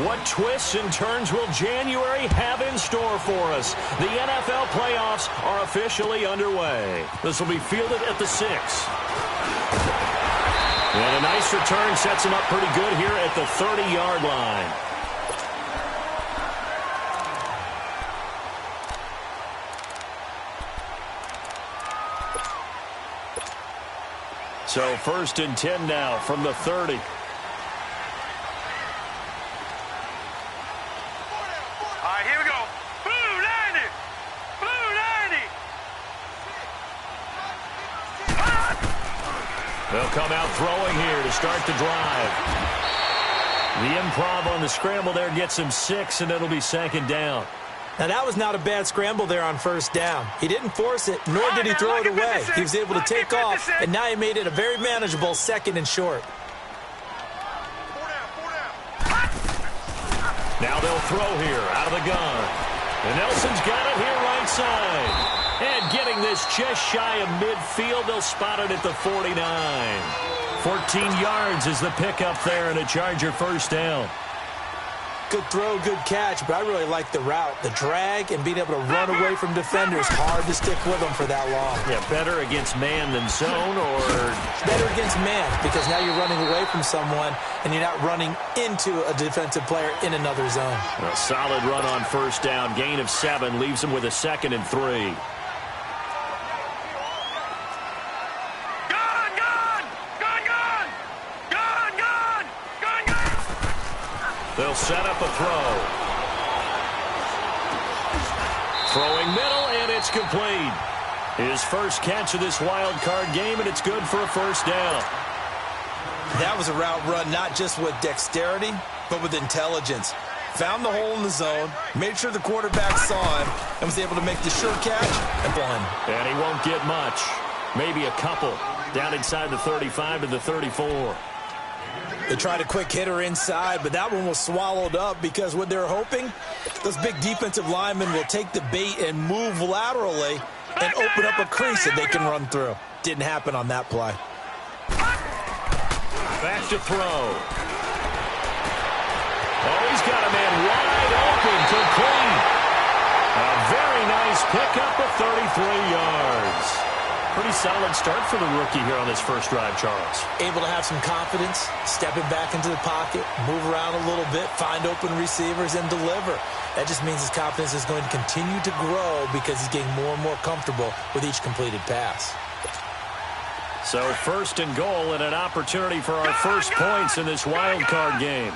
What twists and turns will January have in store for us? The NFL playoffs are officially underway. This will be fielded at the 6. And a nice return sets him up pretty good here at the 30-yard line. So 1st and 10 now from the 30. All right, here we go. Blue 90. Blue 90. They'll come out throwing here to start the drive. The improv on the scramble there gets him 6, and it'll be 2nd down. Now, that was not a bad scramble there on 1st down. He didn't force it, nor did he throw it away. He was able to take off, and now he made it a very manageable 2nd and short. Now they'll throw here out of the gun. And Nelson's got it here right side. And getting this just shy of midfield, they'll spot it at the 49. 14 yards is the pickup there, and a Charger 1st down. Good throw, good catch, but I really like the route. The drag and being able to run away from defenders. Hard to stick with them for that long. Yeah, better against man than zone, or? Better against man, because now you're running away from someone and you're not running into a defensive player in another zone. A solid run on 1st down. Gain of 7 leaves him with a 2nd and 3. They'll set up a throw. Throwing middle, and it's complete. His first catch of this wild card game, and it's good for a 1st down. That was a route run not just with dexterity, but with intelligence. Found the hole in the zone, made sure the quarterback saw him, and was able to make the sure catch and won. And he won't get much. Maybe a couple. Down inside the 35 to the 34. They tried a quick hitter inside, but that one was swallowed up because what they're hoping, those big defensive linemen will take the bait and move laterally and open up a crease that they can run through. Didn't happen on that play. Back to throw. Oh, he's got a man wide open, complete. A very nice pickup of 33 yards. Pretty solid start for the rookie here on this first drive, Charles. Able to have some confidence, stepping back into the pocket, move around a little bit, find open receivers, and deliver. That just means his confidence is going to continue to grow because he's getting more and more comfortable with each completed pass. So 1st and goal and an opportunity for our first points in this wild card game.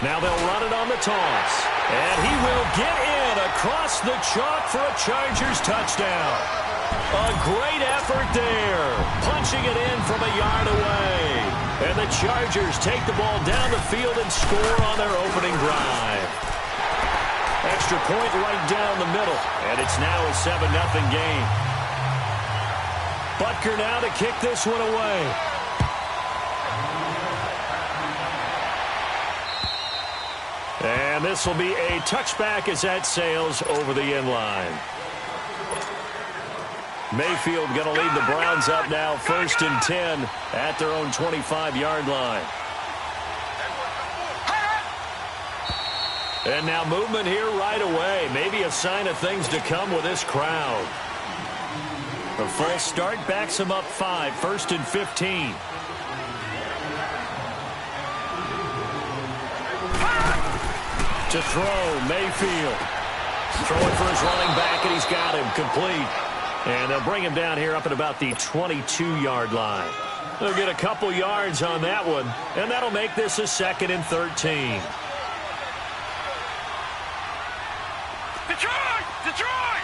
Now they'll run it on the toss. And he will get in across the chalk for a Chargers touchdown. A great effort there. Punching it in from a yard away. And the Chargers take the ball down the field and score on their opening drive. Extra point right down the middle. And it's now a 7-0 game. Butker now to kick this one away. And this will be a touchback as that sails over the end line. Mayfield going to lead the Browns up now, 1st and 10 at their own 25-yard line. And now movement here right away. Maybe a sign of things to come with this crowd. A false start backs him up 5, 1st and 15. To throw, Mayfield. Throwing for his running back, and he's got him complete. And they'll bring him down here up at about the 22-yard line. They'll get a couple yards on that one, and that'll make this a 2nd and 13. Detroit!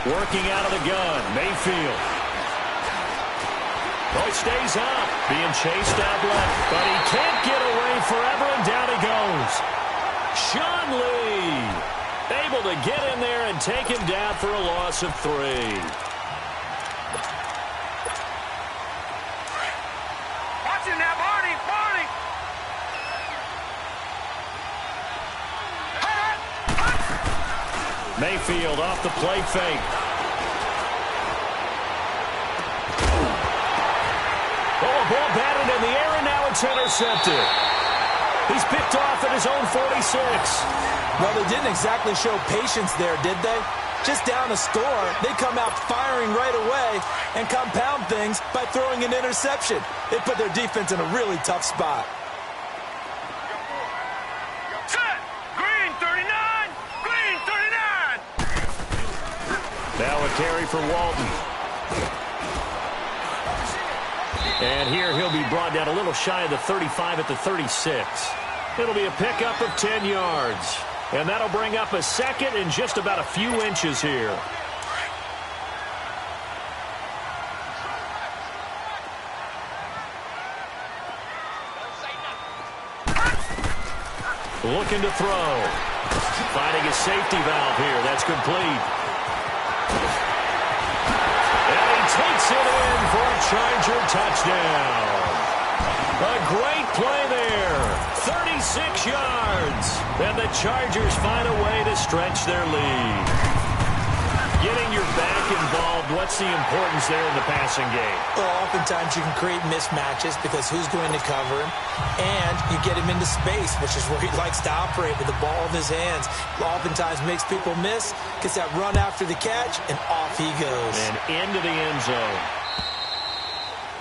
Working out of the gun, Mayfield. Oh, he stays up, being chased out left, but he can't get away forever, and down he goes. Sean Lee, able to get in there and take him down for a loss of 3. Watch him now, Barney! Mayfield off the play fake. Ball batted in the air, and now it's intercepted. He's picked off at his own 46. Well, they didn't exactly show patience there, did they? Just down a score, they come out firing right away and compound things by throwing an interception. They put their defense in a really tough spot. Set! Green 39! Green 39! Now a carry for Walton. And here he'll be brought down a little shy of the 35 at the 36. It'll be a pickup of 10 yards. And that'll bring up a second in just about a few inches here. Looking to throw. Finding a safety valve here. That's complete. And he takes it in for a Charger touchdown. A great play there. 36 yards. And the Chargers find a way to stretch their lead. Getting your back involved, what's the importance there in the passing game? Well, oftentimes you can create mismatches because who's going to cover him? And you get him into space, which is where he likes to operate with the ball in his hands. Oftentimes makes people miss, gets that run after the catch, and off he goes. And into the end zone.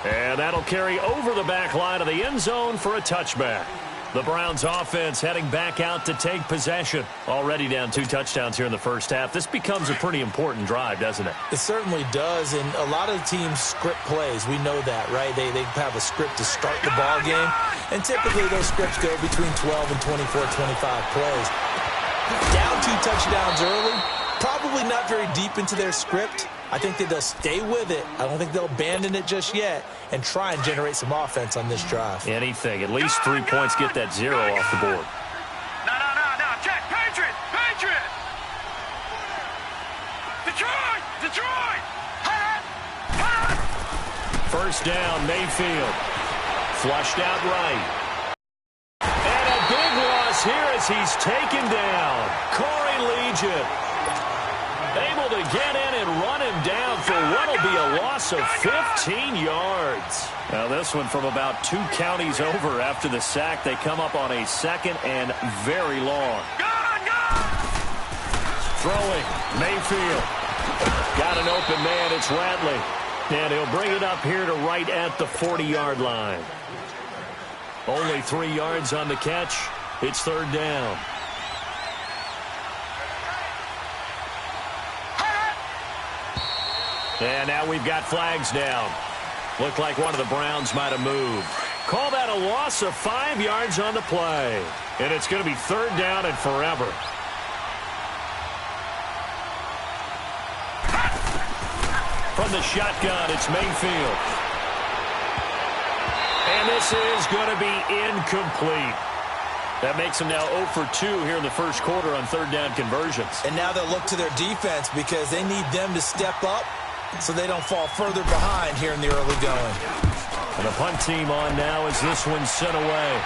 And that'll carry over the back line of the end zone for a touchback. The Browns offense heading back out to take possession. Already down 2 touchdowns here in the first half. This becomes a pretty important drive, doesn't it? It certainly does, and a lot of the teams script plays. We know that, right? They have a script to start the ball game, and typically those scripts go between 12 and 24, 25 plays. Down 2 touchdowns early, probably not very deep into their script. I think that they'll stay with it. I don't think they'll abandon it just yet and try and generate some offense on this drive. Anything. At least 3 points, get that 0 off the board. No. Check. Patriot! Detroit! First down, Mayfield. Flushed out right. And a big loss here as he's taken down. Corey Legion able to get in and run him down for what will be a loss of 15 yards. Now this one from about 2 counties over after the sack. They come up on a second and very long. Throwing, Mayfield. Got an open man, it's Ratley. And he'll bring it up here to right at the 40-yard line. Only 3 yards on the catch. It's third down. And now we've got flags down. Looked like one of the Browns might have moved. Call that a loss of 5 yards on the play. And it's going to be third down and forever. From the shotgun, it's Mayfield. And this is going to be incomplete. That makes them now 0 for 2 here in the first quarter on third down conversions. And now they'll look to their defense because they need them to step up so they don't fall further behind here in the early going. And the punt team on now as this one's sent away.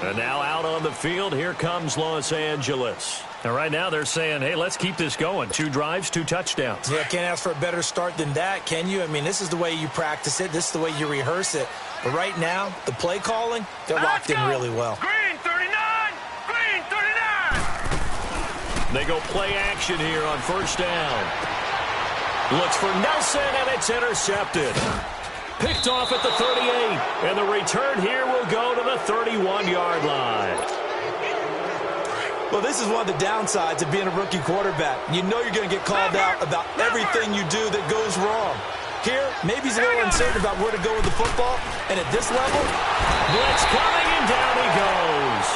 And now out on the field, here comes Los Angeles. And right now they're saying, hey, let's keep this going. 2 drives, 2 touchdowns. Yeah, can't ask for a better start than that, can you? I mean, this is the way you practice it. This is the way you rehearse it. But right now, the play calling, they're locked in really well. Green 39! Green 39! They go play action here on first down. Looks for Nelson, and it's intercepted. Picked off at the 38. And the return here will go to the 31-yard line. Well, this is one of the downsides of being a rookie quarterback. You know you're going to get called out about everything you do that goes wrong. Here, maybe he's a little uncertain about where to go with the football. And at this level, blitz coming, and down he goes.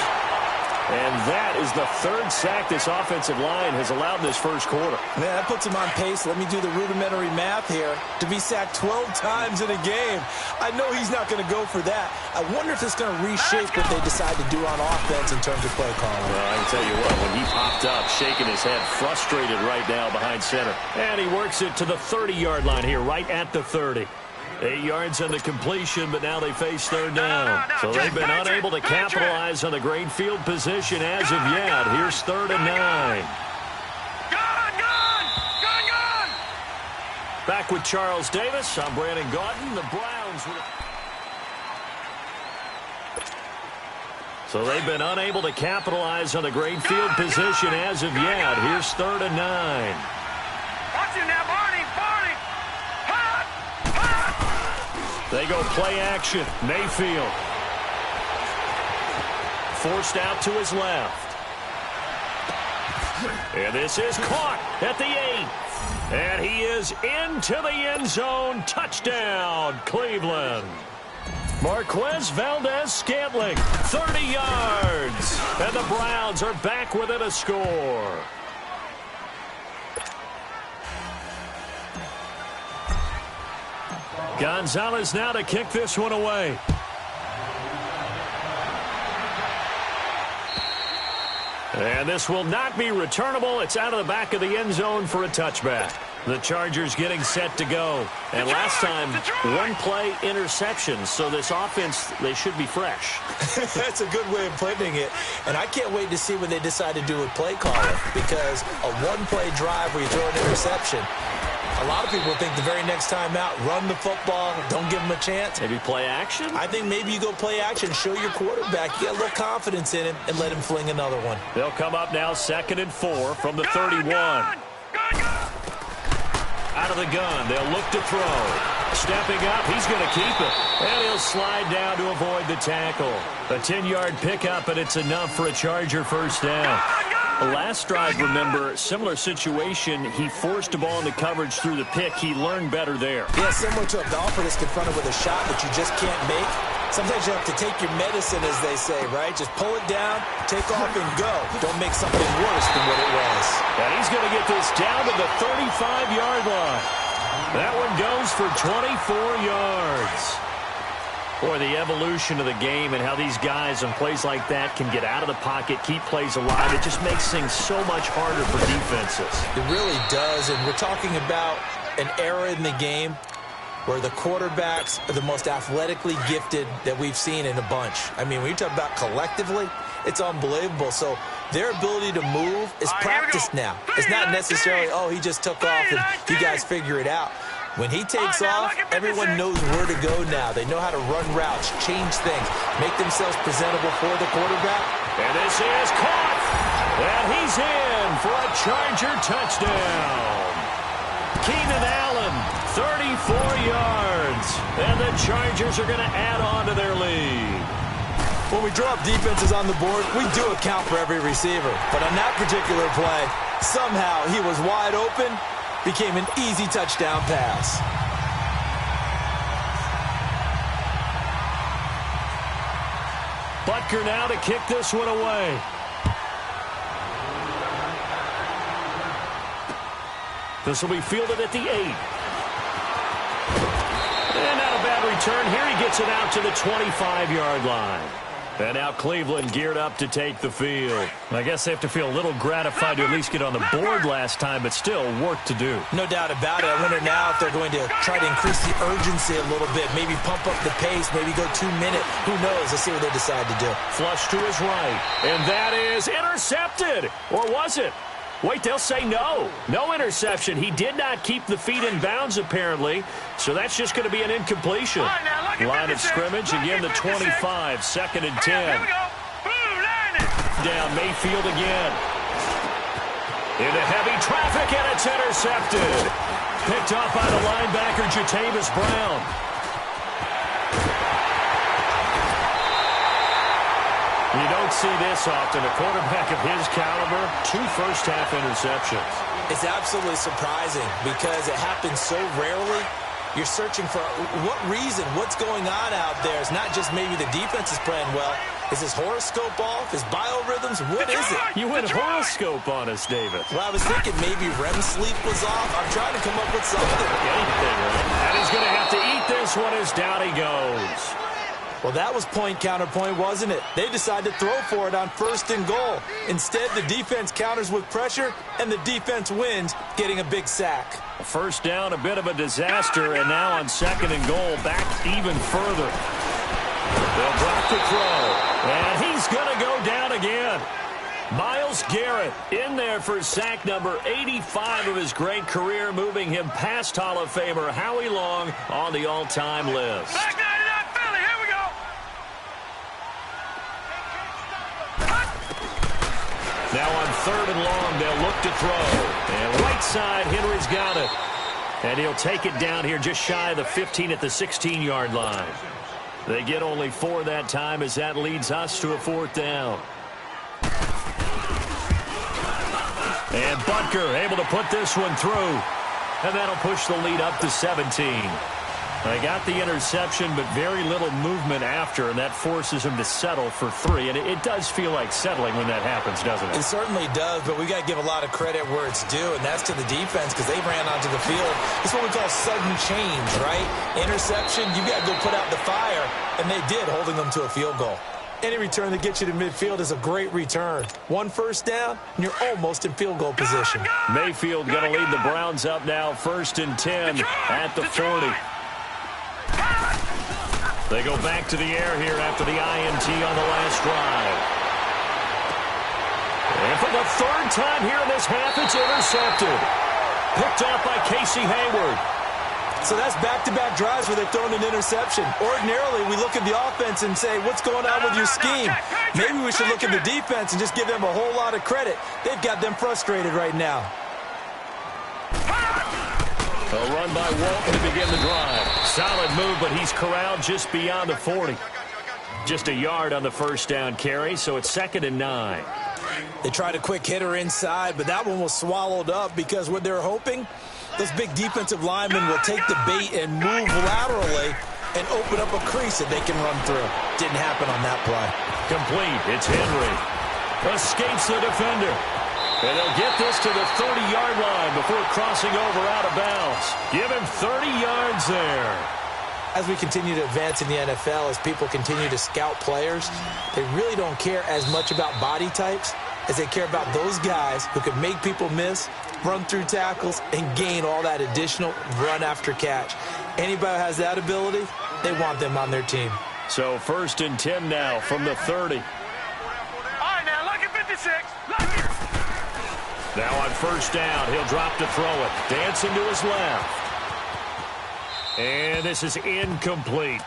And that is the 3rd sack this offensive line has allowed this first quarter. Man, that puts him on pace. Let me do the rudimentary math here. To be sacked 12 times in a game. I know he's not going to go for that. I wonder if it's going to reshape what they decide to do on offense in terms of play calling. Well, I can tell you what, when he popped up, shaking his head, frustrated right now behind center. And he works it to the 30-yard line here, right at the 30. 8 yards on the completion, but now they face third down. So they've been unable to capitalize on the great field position as of yet. Here's 3rd and 9. Back with Charles Davis. I'm Brandon Gaudin. The Browns. So they've been unable to capitalize on the great field position as of yet. Here's 3rd and 9. Watch him now, Barney. They go play action. Mayfield. Forced out to his left. And this is caught at the 8. And he is into the end zone. Touchdown, Cleveland. Marquez Valdez-Scantling, 30 yards. And the Browns are back within a score. Gonzalez now to kick this one away. And this will not be returnable. It's out of the back of the end zone for a touchback. The Chargers getting set to go. And last time, one-play interception. So this offense, they should be fresh. That's a good way of putting it. And I can't wait to see what they decide to do with play calling. Because a one-play drive where you throw an interception, a lot of people think the very next time out, run the football, don't give them a chance. Maybe play action? I think maybe you go play action, show your quarterback, get a little confidence in him, and let him fling another one. They'll come up now 2nd and 4 from the 31. Out of the gun, they'll look to throw. Stepping up, he's going to keep it. And he'll slide down to avoid the tackle. A 10-yard pickup, and it's enough for a Charger first down. Last drive, remember, similar situation. He forced the ball into coverage through the pick. He learned better there. Yeah, similar to a golfer that's confronted with a shot that you just can't make. Sometimes you have to take your medicine, as they say, right? Just pull it down, take off, and go. Don't make something worse than what it was. And he's going to get this down to the 35-yard line. That one goes for 24 yards. Boy, the evolution of the game and how these guys on plays like that can get out of the pocket, keep plays alive, it just makes things so much harder for defenses. It really does, and we're talking about an era in the game where the quarterbacks are the most athletically gifted that we've seen in a bunch. I mean, when you talk about collectively, it's unbelievable. So their ability to move is practiced now. It's not necessarily, oh, he just took off and you guys figure it out. When he takes off, everyone knows where to go now. They know how to run routes, change things, make themselves presentable for the quarterback. And this is caught. And he's in for a Charger touchdown. Keenan Allen, 34 yards. And the Chargers are going to add on to their lead. When we draw up defenses on the board, we do account for every receiver. But on that particular play, somehow he was wide open. Became an easy touchdown pass. Butker now to kick this one away. This will be fielded at the 8. And not a bad return. Here he gets it out to the 25-yard line. And now Cleveland geared up to take the field. I guess they have to feel a little gratified to at least get on the board last time, but still work to do. No doubt about it. I wonder now if they're going to try to increase the urgency a little bit, maybe pump up the pace, maybe go 2 minute. Who knows? Let's see what they decide to do. Flush to his right, and that is intercepted. Or was it? Wait, they'll say no. No interception. He did not keep the feet in bounds, apparently, so that's just going to be an incompletion. Line of scrimmage, again the 25, 2nd and 10. Down Mayfield again. Into heavy traffic, and it's intercepted. Picked off by the linebacker, Jatavis Brown. You don't see this often. A quarterback of his caliber, 2 first-half interceptions. It's absolutely surprising because it happens so rarely. You're searching for what reason, what's going on out there. It's not just maybe the defense is playing well. Is his horoscope off? His biorhythms? What is it? You went horoscope on us, David. Well, I was thinking maybe REM sleep was off. I'm trying to come up with something. Anything, right? And he's going to have to eat this one as down he goes. Well, that was point counterpoint, wasn't it? They decided to throw for it on 1st and goal. Instead, the defense counters with pressure, and the defense wins, getting a big sack. First down, a bit of a disaster, and now on 2nd and goal, back even further. They'll drop the throw, and he's going to go down again. Myles Garrett in there for sack number 85 of his great career, moving him past Hall of Famer Howie Long on the all-time list. Back 99 Philly, here we go. Now on 3rd and long, they'll look to throw. And right side, Henry's got it. And he'll take it down here just shy of the 15 at the 16-yard line. They get only 4 that time as that leads us to a 4th down. And Butker able to put this one through. And that'll push the lead up to 17. They got the interception, but very little movement after, and that forces him to settle for 3. And it does feel like settling when that happens, doesn't it? It certainly does, but we got to give a lot of credit where it's due, and that's to the defense because they ran onto the field. It's what we call sudden change, right? Interception, you got to go put out the fire, and they did, holding them to a field goal. Any return that gets you to midfield is a great return. 1 first down, and you're almost in field goal position. Mayfield going to lead the Browns up now, 1st and 10 at the 40. They go back to the air here after the INT on the last drive. And for the 3rd time here in this half, it's intercepted. Picked off by Casey Hayward. So that's back-to-back drives where they've thrown an interception. Ordinarily, we look at the offense and say, what's going on with your scheme? Maybe we should look at the defense and just give them a whole lot of credit. They've got them frustrated right now. A run by Walton to begin the drive. Solid move, but he's corralled just beyond the 40. Just a yard on the 1st down carry, so it's 2nd and 9. They tried a quick hitter inside, but that one was swallowed up because what they're hoping, those big defensive linemen will take the bait and move laterally and open up a crease that they can run through. Didn't happen on that play. Complete. It's Henry. Escapes the defender. And they'll get this to the 30-yard line before crossing over out of bounds. Give him 30 yards there. As we continue to advance in the NFL, as people continue to scout players, they really don't care as much about body types as they care about those guys who can make people miss, run through tackles, and gain all that additional run after catch. Anybody who has that ability, they want them on their team. So 1st and 10 now from the 30. All right, now, look at 56. Look. Now on 1st down, he'll drop to throw it. Dancing to his left. And this is incomplete.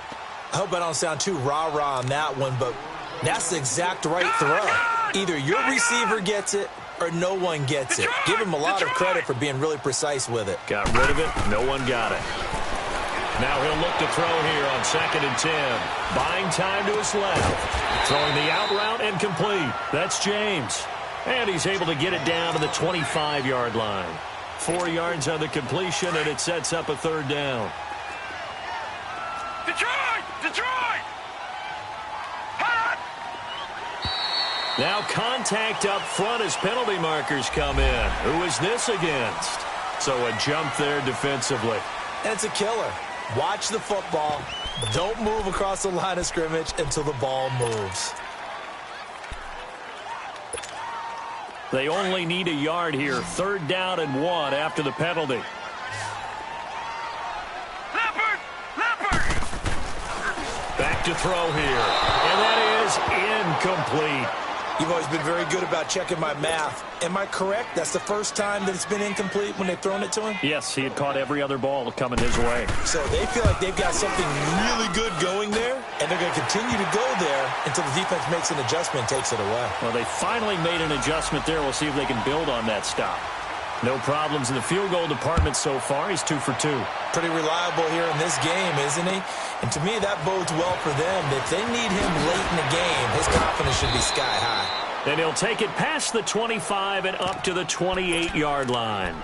I hope I don't sound too rah-rah on that one, but that's the exact right throw. Either your receiver gets it or no one gets it. Give him a lot of credit for being really precise with it. Got rid of it. No one got it. Now he'll look to throw here on 2nd and 10. Buying time to his left. Throwing the out route and complete. That's James. And he's able to get it down to the 25-yard line. 4 yards on the completion, and it sets up a 3rd down. Detroit! Detroit! Now contact up front as penalty markers come in. Who is this against? So a jump there defensively. And it's a killer. Watch the football. Don't move across the line of scrimmage until the ball moves. They only need a yard here. 3rd down and 1 after the penalty. Leopard! Leopard! Back to throw here. And that is incomplete. You've always been very good about checking my math. Am I correct? That's the first time that it's been incomplete when they've thrown it to him? Yes, he had caught every other ball coming his way. So they feel like they've got something really good going there, and they're going to continue to go there until the defense makes an adjustment and takes it away. Well, they finally made an adjustment there. We'll see if they can build on that stop. No problems in the field goal department so far. He's 2 for 2. Pretty reliable here in this game, isn't he? And to me, that bodes well for them. If they need him late in the game, his confidence should be sky high. And he'll take it past the 25 and up to the 28-yard line.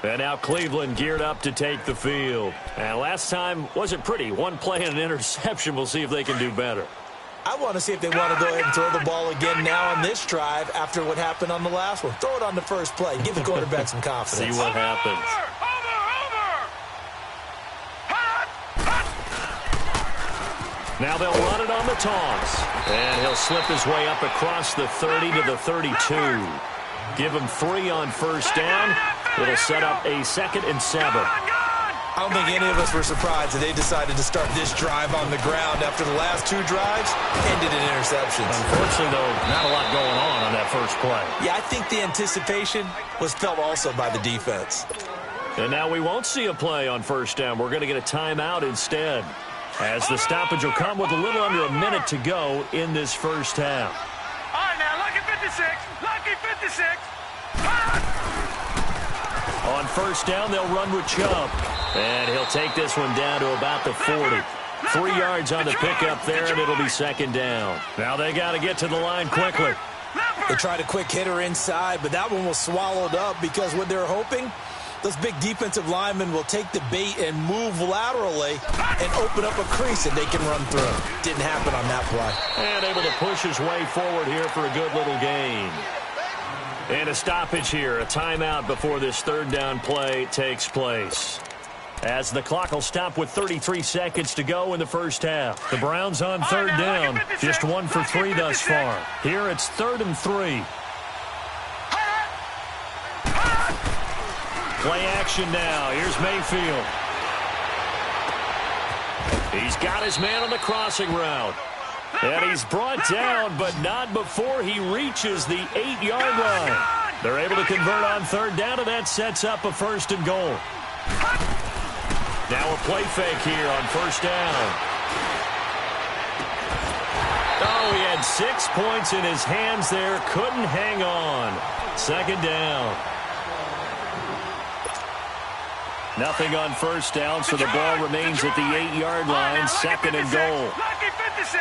And now Cleveland geared up to take the field. And last time wasn't pretty. 1 play and an interception. We'll see if they can do better. I want to see if they want to go ahead and throw the ball again now on this drive after what happened on the last one. Throw it on the first play. Give the quarterback some confidence. See what happens. Now they'll run it on the toss. And he'll slip his way up across the 30 to the 32. Give him 3 on 1st down. It'll set up a 2nd and 7. I don't think any of us were surprised that they decided to start this drive on the ground after the last 2 drives ended in interceptions. Unfortunately, though, not a lot going on that first play. Yeah, I think the anticipation was felt also by the defense. And now we won't see a play on first down. We're going to get a timeout instead, as the stoppage will come with a little under a minute to go in this first half. All right, now, lucky 56. Lucky 56. On first down, they'll run with Chubb. And he'll take this one down to about the 40. 3 yards on the pickup there, and it'll be second down. Now they got to get to the line quickly. They tried a quick hitter inside, but that one was swallowed up because what they're hoping, those big defensive linemen will take the bait and move laterally and open up a crease that they can run through. Didn't happen on that play. And able to push his way forward here for a good little gain. And a stoppage here, a timeout before this third down play takes place. As the clock will stop with 33 seconds to go in the first half. The Browns on third down, just 1 for 3 thus far. Here it's 3rd and 3. Play action now. Here's Mayfield. He's got his man on the crossing route. And he's brought down, but not before he reaches the 8-yard line. They're able to convert on third down, and that sets up a 1st and goal. Now a play fake here on first down. Oh, he had 6 points in his hands there. Couldn't hang on. Second down. Nothing on first down, so the ball remains at the 8-yard line. 2nd and goal. Lucky 56.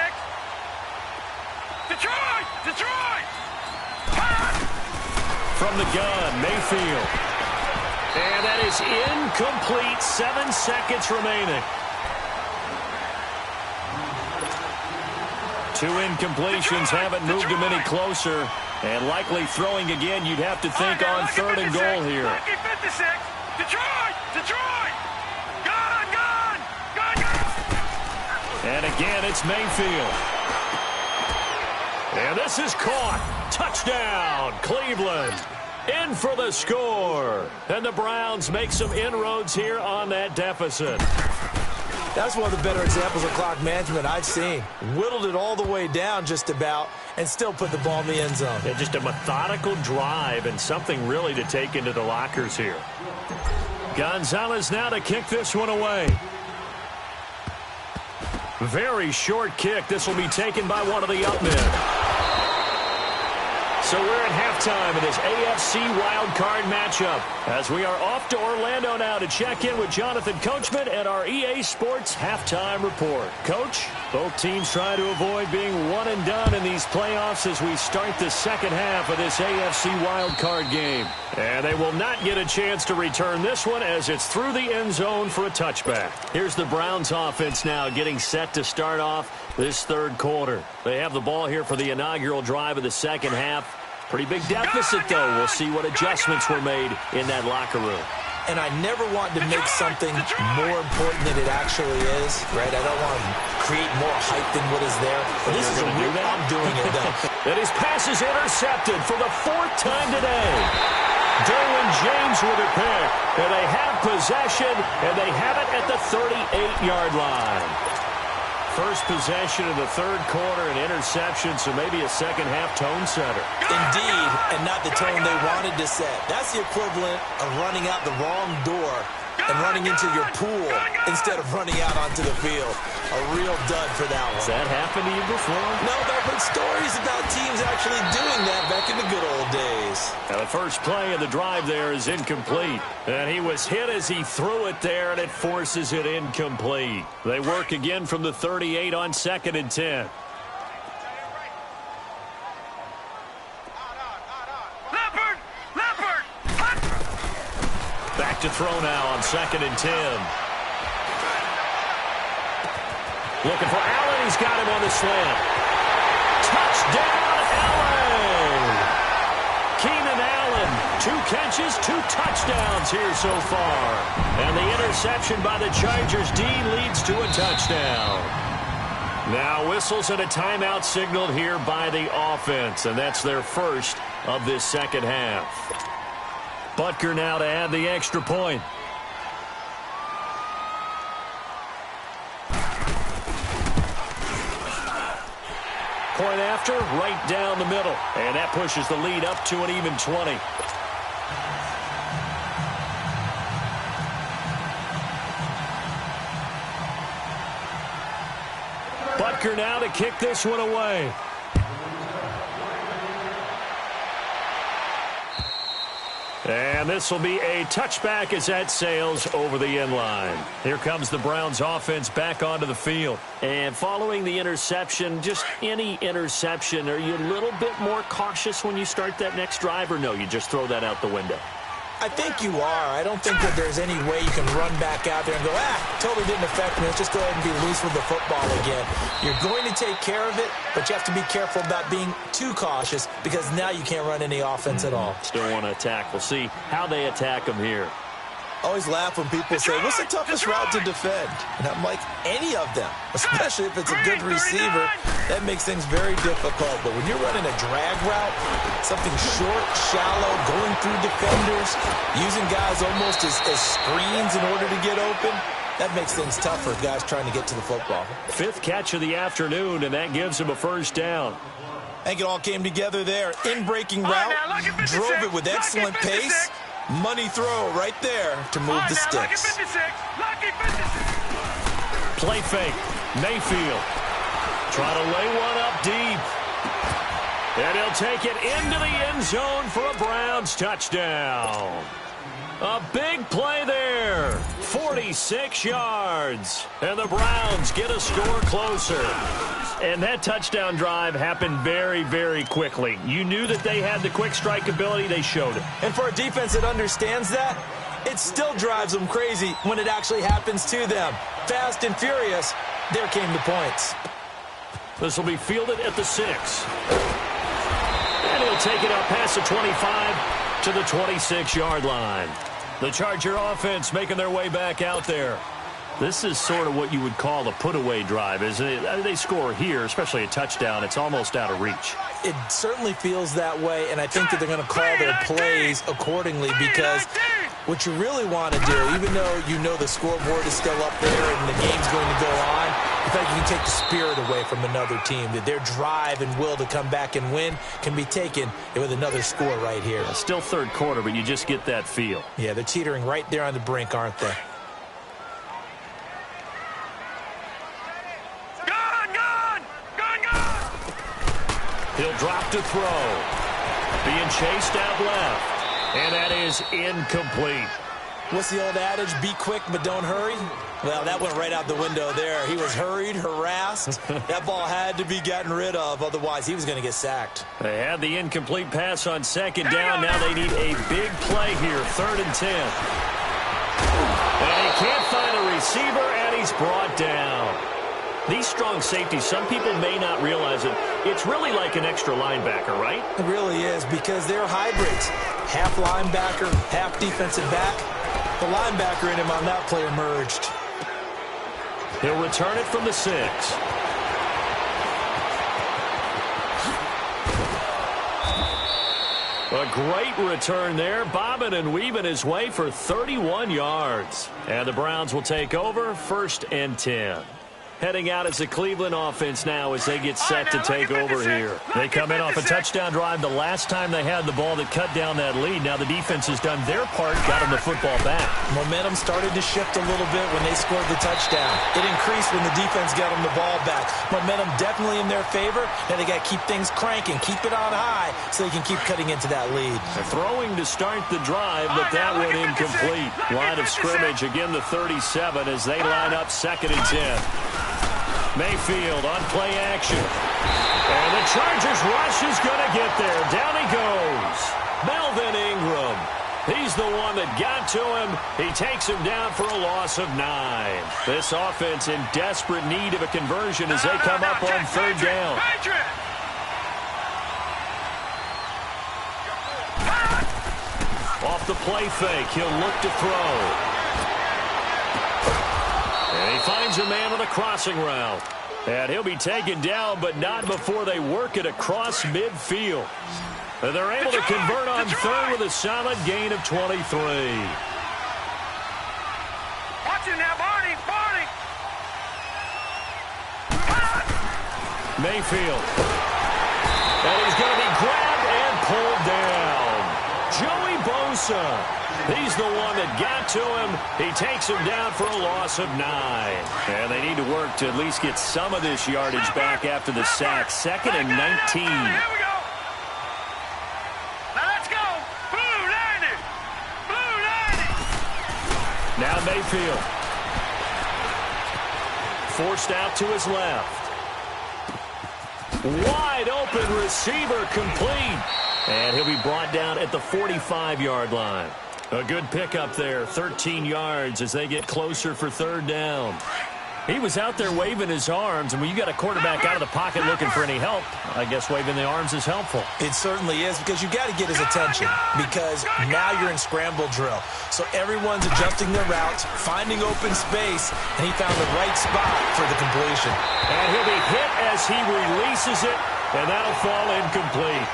Detroit! Detroit! From the gun, Mayfield. And that is incomplete. 7 seconds remaining. 2 incompletions haven't moved him any closer. And likely throwing again, you'd have to think on 3rd and goal here. Lucky 56. Detroit! Detroit! Gone! Gone! Gone! Gone! And again, it's Mayfield. And this is caught. Touchdown, Cleveland. In for the score. And the Browns make some inroads here on that deficit. That's one of the better examples of clock management I've seen. Whittled it all the way down just about and still put the ball in the end zone. Yeah, just a methodical drive and something really to take into the lockers here. Gonzalez now to kick this one away. Very short kick. This will be taken by one of the up men. So we're at halftime of this AFC wildcard matchup as we are off to Orlando now to check in with Jonathan Coachman and our EA Sports halftime report. Coach, both teams try to avoid being one and done in these playoffs as we start the second half of this AFC wildcard game. And they will not get a chance to return this one as it's through the end zone for a touchback. Here's the Browns offense now getting set to start off this third quarter. They have the ball here for the inaugural drive of the second half. Pretty big deficit, though. We'll see what adjustments were made in that locker room. And I never want to make something more important than it actually is, right? I don't want to create more hype than what is there. But this is a real, I'm doing it, though. And his pass is intercepted for the 4th time today. Derwin James with a pick. And they have possession, and they have it at the 38-yard line. First possession of the third quarter, an interception, so maybe a second-half tone setter. Indeed, and not the tone they wanted to set. That's the equivalent of running out the wrong door and running into your pool instead of running out onto the field. A real dud for that one. Has that happened to you before? No, but I've heard stories about teams actually doing that back in the good old days. Now the first play of the drive there is incomplete. And he was hit as he threw it there, and it forces it incomplete. They work again from the 38 on 2nd and 10. Back to throw now on 2nd and 10. Looking for Allen. He's got him on the slant. Touchdown, Allen! Keenan Allen, 2 catches, 2 touchdowns here so far. And the interception by the Chargers D leads to a touchdown. Now whistles and a timeout signaled here by the offense, and that's their first of this second half. Butker now to add the extra point. point after, right down the middle. And that pushes the lead up to an even 20. Butker now to kick this one away. And this will be a touchback as that sails over the end line. Here comes the Browns offense back onto the field. And following the interception, just any interception, are you a little bit more cautious when you start that next drive, or no, you just throw that out the window? I think you are. I don't think that there's any way you can run back out there and go, totally didn't affect me. Let's just go ahead and be loose with the football again. You're going to take care of it, but you have to be careful about being too cautious because now you can't run any offense at all. Still want to attack. We'll see how they attack them here. Always laugh when people say, what's the toughest route to defend? And I'm like, any of them, especially if it's a good receiver. That makes things very difficult. But when you're running a drag route, something short, shallow, going through defenders, using guys almost as screens in order to get open, that makes things tough for guys trying to get to the football. 5th catch of the afternoon, and that gives him a first down. I think it all came together there. In-breaking route, drove it with excellent pace. Money throw right there to move the sticks. Play fake. Mayfield. Try to lay one up deep. And he'll take it into the end zone for a Browns touchdown. A big play there. 46 yards. And the Browns get a score closer. And that touchdown drive happened very, very quickly. You knew that they had the quick strike ability. They showed it. And for a defense that understands that, it still drives them crazy when it actually happens to them. Fast and furious, there came the points. This will be fielded at the 6. And he'll take it up past the 25 to the 26-yard line. The Charger offense making their way back out there. This is sort of what you would call a put-away drive, isn't it? They score here, especially a touchdown. It's almost out of reach. It certainly feels that way, and I think that they're going to call their plays accordingly because what you really want to do, even though you know the scoreboard is still up there and the game's going to go on, in fact, you can take the spirit away from another team. That their drive and will to come back and win can be taken with another score right here. Still third quarter, but you just get that feel. Yeah, they're teetering right there on the brink, aren't they? He'll drop to throw. Being chased out left. And that is incomplete. What's the old adage? Be quick, but don't hurry. Well, that went right out the window there. He was hurried, harassed. That ball had to be gotten rid of. Otherwise, he was going to get sacked. They had the incomplete pass on second down. Now they need a big play here. 3rd and 10. And he can't find a receiver, and he's brought down. These strong safeties, some people may not realize it. It's really like an extra linebacker, right? It really is because they're hybrids. Half linebacker, half defensive back. The linebacker in him on that play emerged. He'll return it from the 6. A great return there, bobbing and weaving his way for 31 yards. And the Browns will take over 1st and 10. Heading out as the Cleveland offense now as they get set to take over here. They come in off a touchdown drive the last time they had the ball that cut down that lead. Now the defense has done their part, got them the football back. Momentum started to shift a little bit when they scored the touchdown. It increased when the defense got them the ball back. Momentum definitely in their favor. Now they got to keep things cranking, keep it on high so they can keep cutting into that lead. They're throwing to start the drive, but that one incomplete. Line of scrimmage, again the 37 as they line up 2nd and 10. Mayfield on play action. And the Chargers rush is going to get there. Down he goes. Melvin Ingram. He's the one that got to him. He takes him down for a loss of 9. This offense in desperate need of a conversion as they come up on 3rd down. Off the play fake, he'll look to throw. And he finds a man on a crossing route. And he'll be taken down, but not before they work it across midfield. And they're able to convert on 3rd with a solid gain of 23. Watch it now, Barney. Mayfield And he's going to be grabbed and pulled down. Joey Bosa. He's the one that got to him. He takes him down for a loss of 9. And they need to work to at least get some of this yardage back after the sack. 2nd and 19. Here we go. Now let's go. Blue 90. Blue 90. Now Mayfield. Forced out to his left. Wide open receiver complete. And he'll be brought down at the 45-yard line. A good pickup there, 13 yards as they get closer for 3rd down. He was out there waving his arms, and when you got a quarterback out of the pocket looking for any help, I guess waving the arms is helpful. It certainly is, because you got to get his attention, because now you're in scramble drill. So everyone's adjusting their routes, finding open space, and he found the right spot for the completion. And he'll be hit as he releases it, and that'll fall incomplete.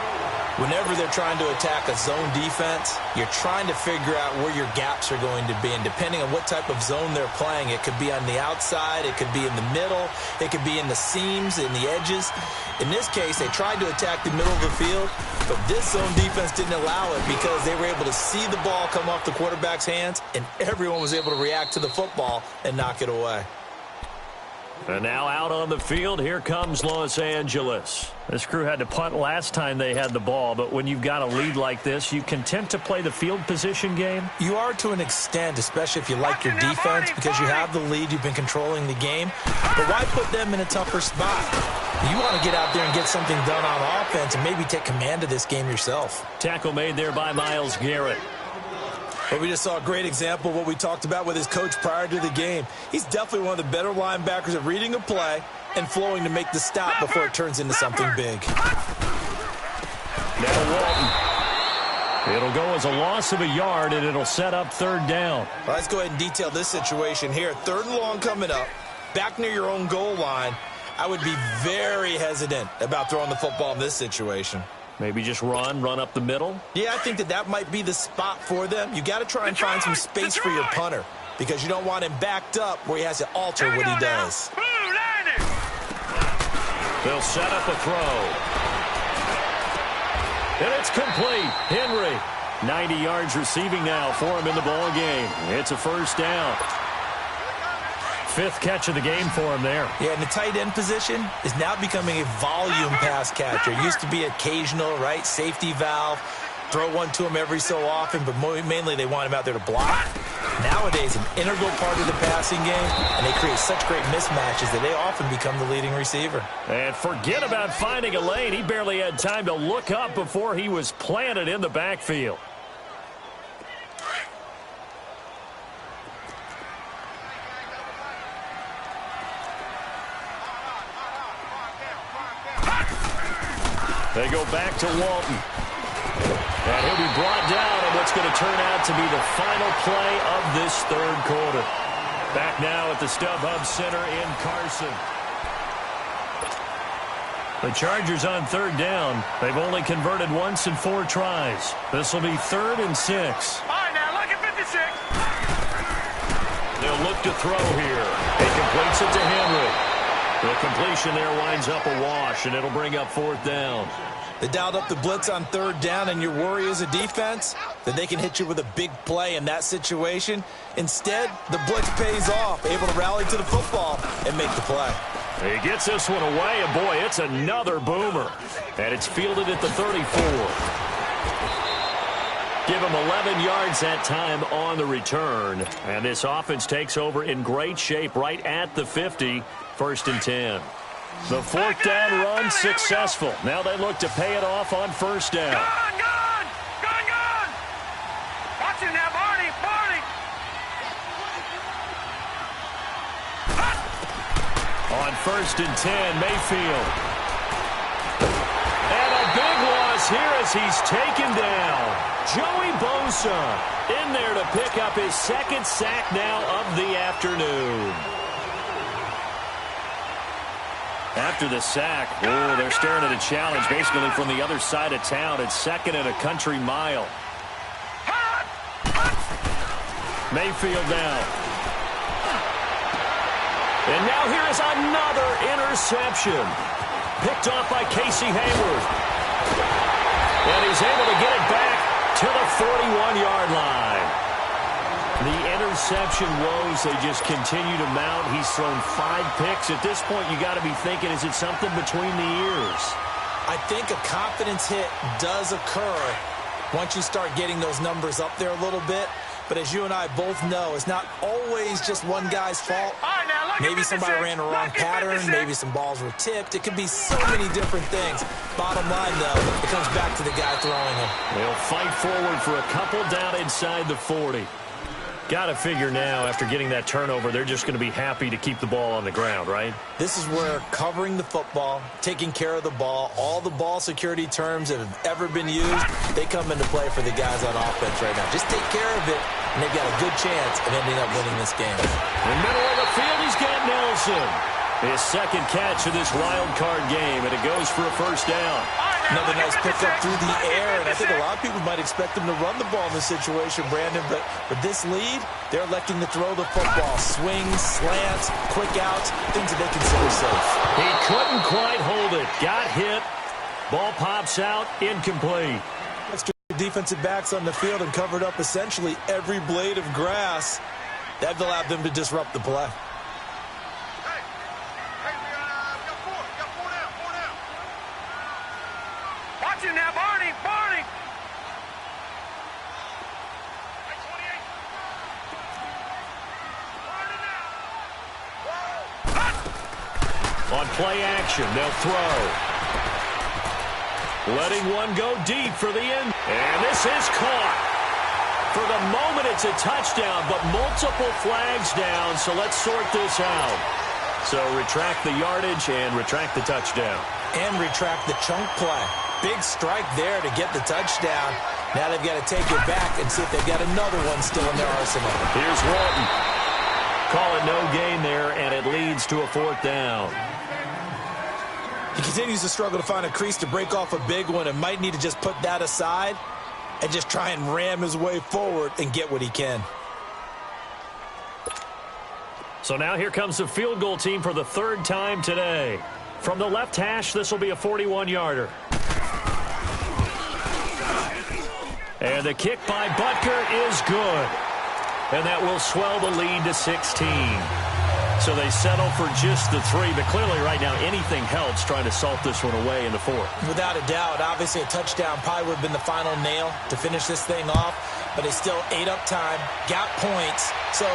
Whenever they're trying to attack a zone defense, you're trying to figure out where your gaps are going to be. And depending on what type of zone they're playing, it could be on the outside, it could be in the middle, it could be in the seams, in the edges. In this case, they tried to attack the middle of the field, but this zone defense didn't allow it because they were able to see the ball come off the quarterback's hands, and everyone was able to react to the football and knock it away. And now out on the field, here comes Los Angeles. This crew had to punt last time they had the ball, but when you've got a lead like this, you content to play the field position game? You are to an extent, especially if you like your defense, because you have the lead, you've been controlling the game. But why put them in a tougher spot? You want to get out there and get something done on offense and maybe take command of this game yourself. Tackle made there by Myles Garrett. But we just saw a great example of what we talked about with his coach prior to the game. He's definitely one of the better linebackers at reading a play and flowing to make the stop before it turns into something big. Now Walton. It'll go as a loss of a yard, and it'll set up 3rd down. Well, let's go ahead and detail this situation here. 3rd and long coming up, back near your own goal line. I would be very hesitant about throwing the football in this situation. Maybe just run up the middle? Yeah, I think that might be the spot for them. You got to try and find some space for your punter because you don't want him backed up where he has to alter what he does. They'll set up a throw. And it's complete. Henry, 90 yards receiving now for him in the ball game. It's a 1st down. 5th catch of the game for him there. Yeah, and the tight end position is now becoming a volume pass catcher. It used to be occasional, right? Safety valve. Throw one to him every so often, but mainly they want him out there to block. Nowadays, an integral part of the passing game, and they create such great mismatches that they often become the leading receiver. And forget about finding a lane. He barely had time to look up before he was planted in the backfield. They go back to Walton. And he'll be brought down on what's going to turn out to be the final play of this 3rd quarter. Back now at the StubHub Center in Carson. The Chargers on 3rd down. They've only converted once in 4 tries. This will be 3rd and 6. All right, now look at 56. They'll look to throw here. He completes it to Henry. The completion there winds up a wash, and it'll bring up 4th down. They dialed up the blitz on 3rd down, and your worry as a defense that they can hit you with a big play in that situation. Instead, the blitz pays off, able to rally to the football and make the play. He gets this one away, and boy, it's another boomer. And it's fielded at the 34. Give him 11 yards that time on the return. And this offense takes over in great shape right at the 50. 1st and 10. The 4th down run successful. Now they look to pay it off on 1st down. Gone! Watch it now, Barney! On 1st and 10, Mayfield. And a big loss here as he's taken down. Joey Bosa in there to pick up his 2nd sack now of the afternoon. After the sack, they're staring at a challenge basically from the other side of town. It's 2nd and a country mile. Mayfield now. And now here is another interception. Picked off by Casey Hayward. And he's able to get it back to the 41-yard line. The interception woes, they just continue to mount. He's thrown 5 picks. At this point, you got to be thinking, is it something between the ears? I think a confidence hit does occur once you start getting those numbers up there a little bit. But as you and I both know, it's not always just one guy's fault. Maybe somebody ran a wrong pattern. Maybe some balls were tipped. It could be so many different things. Bottom line, though, it comes back to the guy throwing them. They'll fight forward for a couple down inside the 40. Got to figure now, after getting that turnover, they're just going to be happy to keep the ball on the ground, right? This is where covering the football, taking care of the ball, all the ball security terms that have ever been used, they come into play for the guys on offense right now. Just take care of it, and they've got a good chance of ending up winning this game. In the middle of the field, he's got Nelson. His second catch of this wild card game, and it goes for a first down. Another nice pickup through the air, and I think a lot of people might expect them to run the ball in this situation, Brandon, but with this lead, they're electing to throw the football. Swings, slants, quick outs, things that they consider safe. He couldn't quite hold it. Got hit. Ball pops out, incomplete. Extra defensive backs on the field and covered up essentially every blade of grass. That allowed them to disrupt the play. Watch him now, Barney! Barney! On play action, they'll throw. Letting one go deep for the end. And this is caught. For the moment, it's a touchdown, but multiple flags down, so let's sort this out. So retract the yardage and retract the touchdown. And retract the chunk play. Big strike there to get the touchdown. Now they've got to take it back and see if they've got another one still in their arsenal. Here's Walton. Call it no gain there, and it leads to a 4th down. He continues to struggle to find a crease to break off a big one and might need to just put that aside and just try and ram his way forward and get what he can. So now here comes the field goal team for the 3rd time today. From the left hash, this will be a 41-yarder. And the kick by Butker is good. And that will swell the lead to 16. So they settle for just the 3, but clearly right now anything helps trying to salt this one away in the 4th. Without a doubt, obviously a touchdown probably would have been the final nail to finish this thing off, but it's still ate up time, got points. So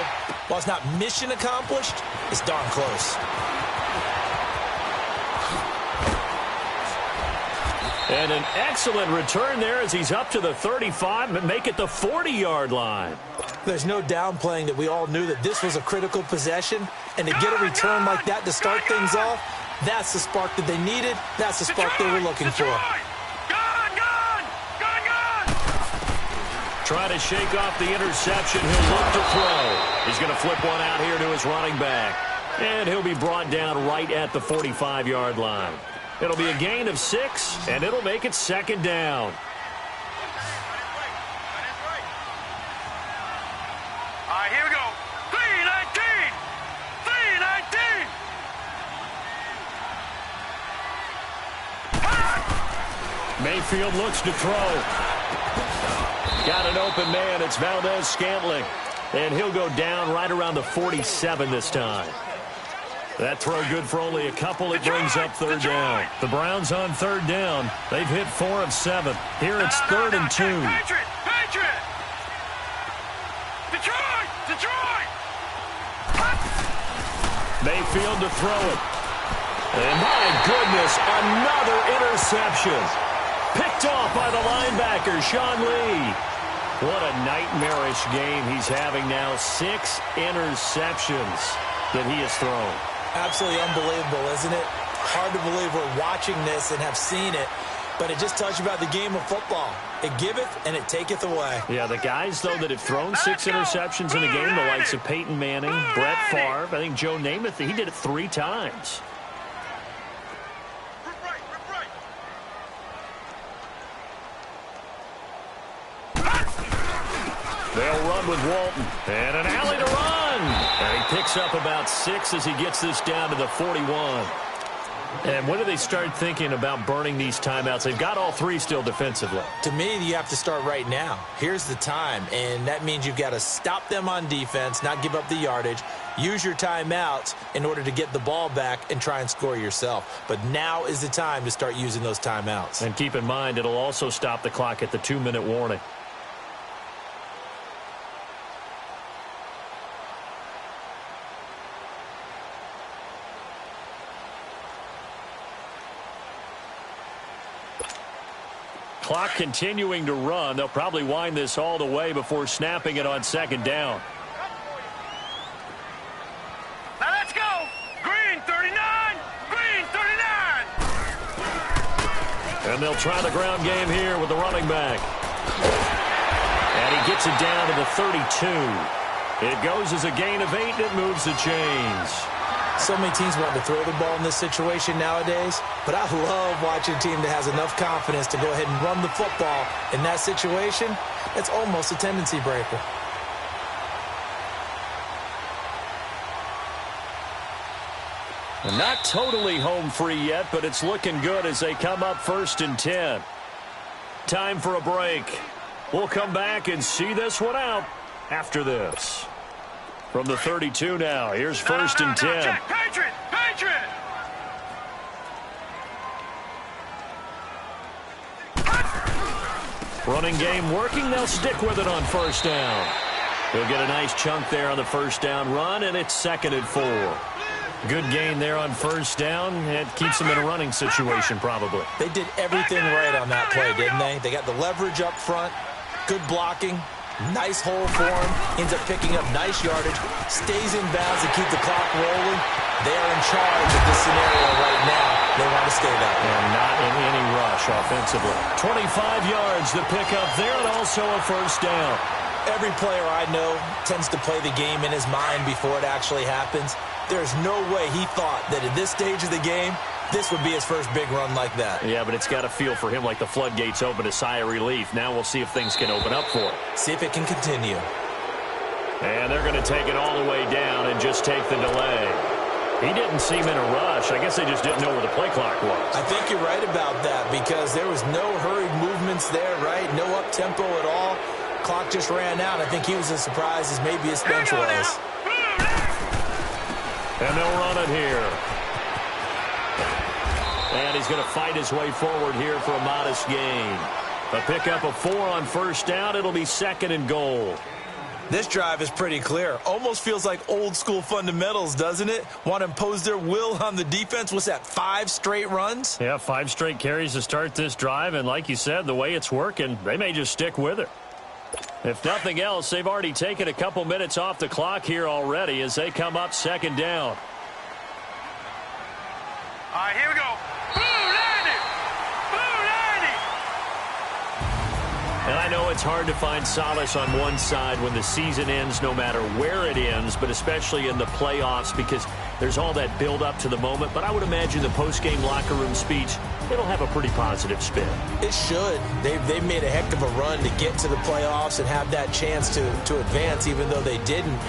while it's not mission accomplished, it's darn close. And an excellent return there as he's up to the 35, but make it the 40-yard line. There's no downplaying that we all knew that this was a critical possession, and to get a return like that to start things off, that's the spark that they needed. That's the spark they were looking for. Trying to shake off the interception. He'll look to throw. He's going to flip one out here to his running back. And he'll be brought down right at the 45-yard line. It'll be a gain of 6, and it'll make it 2nd down. All right, here we go. 3-19! 3-19! Mayfield looks to throw. Got an open man. It's Valdez-Scantling. And he'll go down right around the 47 this time. That throw good for only a couple. It brings up 3rd down. The Browns on 3rd down. They've hit 4 of 7. Here it's 3rd and 2. Patriot! Patriot! Detroit! Detroit! Mayfield to throw it. And my goodness, another interception. Picked off by the linebacker, Sean Lee. What a nightmarish game he's having now. 6 interceptions that he has thrown. Absolutely unbelievable, isn't it? Hard to believe we're watching this and have seen it, but it just tells you about the game of football. It giveth and it taketh away. Yeah, the guys, though, that have thrown 6 interceptions in a game, the likes of Peyton Manning, Brett Favre, I think Joe Namath, he did it 3 times. They'll run with Walton. And an alley to run. And he picks up about 6 as he gets this down to the 41. And when do they start thinking about burning these timeouts? They've got all three still defensively. To me, you have to start right now. Here's the time, and that means you've got to stop them on defense, not give up the yardage, use your timeouts in order to get the ball back and try and score yourself. But now is the time to start using those timeouts. And keep in mind, it'll also stop the clock at the 2-minute warning. Clock continuing to run. They'll probably wind this all the way before snapping it on second down. Now let's go. Green 39. Green 39. And they'll try the ground game here with the running back. And he gets it down to the 32. It goes as a gain of 8, and it moves the chains. So many teams want to throw the ball in this situation nowadays, but I love watching a team that has enough confidence to go ahead and run the football in that situation. It's almost a tendency breaker. And not totally home free yet, but it's looking good as they come up 1st and 10. Time for a break. We'll come back and see this one out after this. From the 32 now, here's 1st and 10. Check. Patriot! Patriot! Running game working. They'll stick with it on 1st down. He'll get a nice chunk there on the 1st down run, and it's 2nd and 4. Good gain there on 1st down. It keeps them in a running situation, probably. They did everything right on that play, didn't they? They got the leverage up front, good blocking, nice hole for him, ends up picking up nice yardage, stays in bounds to keep the clock rolling. They are in charge of this scenario right now. They want to stay that way. And not in any rush offensively. 25 yards to pick up there, and also a 1st down. Every player I know tends to play the game in his mind before it actually happens. There's no way he thought that at this stage of the game, this would be his first big run like that. Yeah, but it's got to feel for him like the floodgates open, a sigh of relief. Now we'll see if things can open up for him. See if it can continue. And they're going to take it all the way down and just take the delay. He didn't seem in a rush. I guess they just didn't know where the play clock was. I think you're right about that because there was no hurried movements there, right? No up-tempo at all. Clock just ran out. I think he was as surprised as maybe his bench was. And they'll run it here. And he's going to fight his way forward here for a modest gain. A pickup of 4 on 1st down. It'll be 2nd and goal. This drive is pretty clear. Almost feels like old school fundamentals, doesn't it? Want to impose their will on the defense. What's that, 5 straight runs? Yeah, 5 straight carries to start this drive. And like you said, the way it's working, they may just stick with it. If nothing else, they've already taken a couple minutes off the clock here already as they come up 2nd down. All right, here we go. Blue landing! Blue landing! And I know it's hard to find solace on one side when the season ends, no matter where it ends, but especially in the playoffs because there's all that build up to the moment. But I would imagine the post-game locker room speech, it'll have a pretty positive spin. It should. They've made a heck of a run to get to the playoffs and have that chance to advance, even though they didn't.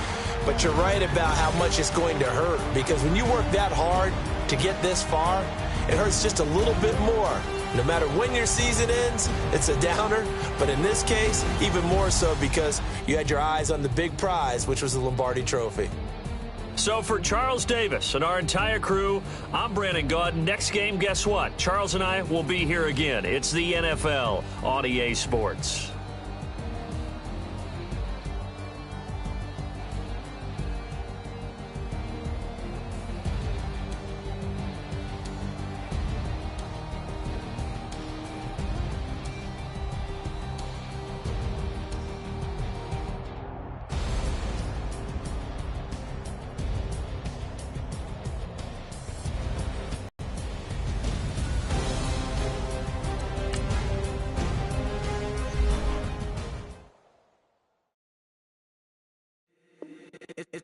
But you're right about how much it's going to hurt because when you work that hard to get this far, it hurts just a little bit more. No matter when your season ends, it's a downer. But in this case, even more so because you had your eyes on the big prize, which was the Lombardi Trophy. So for Charles Davis and our entire crew, I'm Brandon Gaudin. Next game, guess what? Charles and I will be here again. It's the NFL on EA Sports.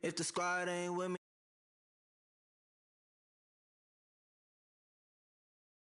If the squad ain't with me.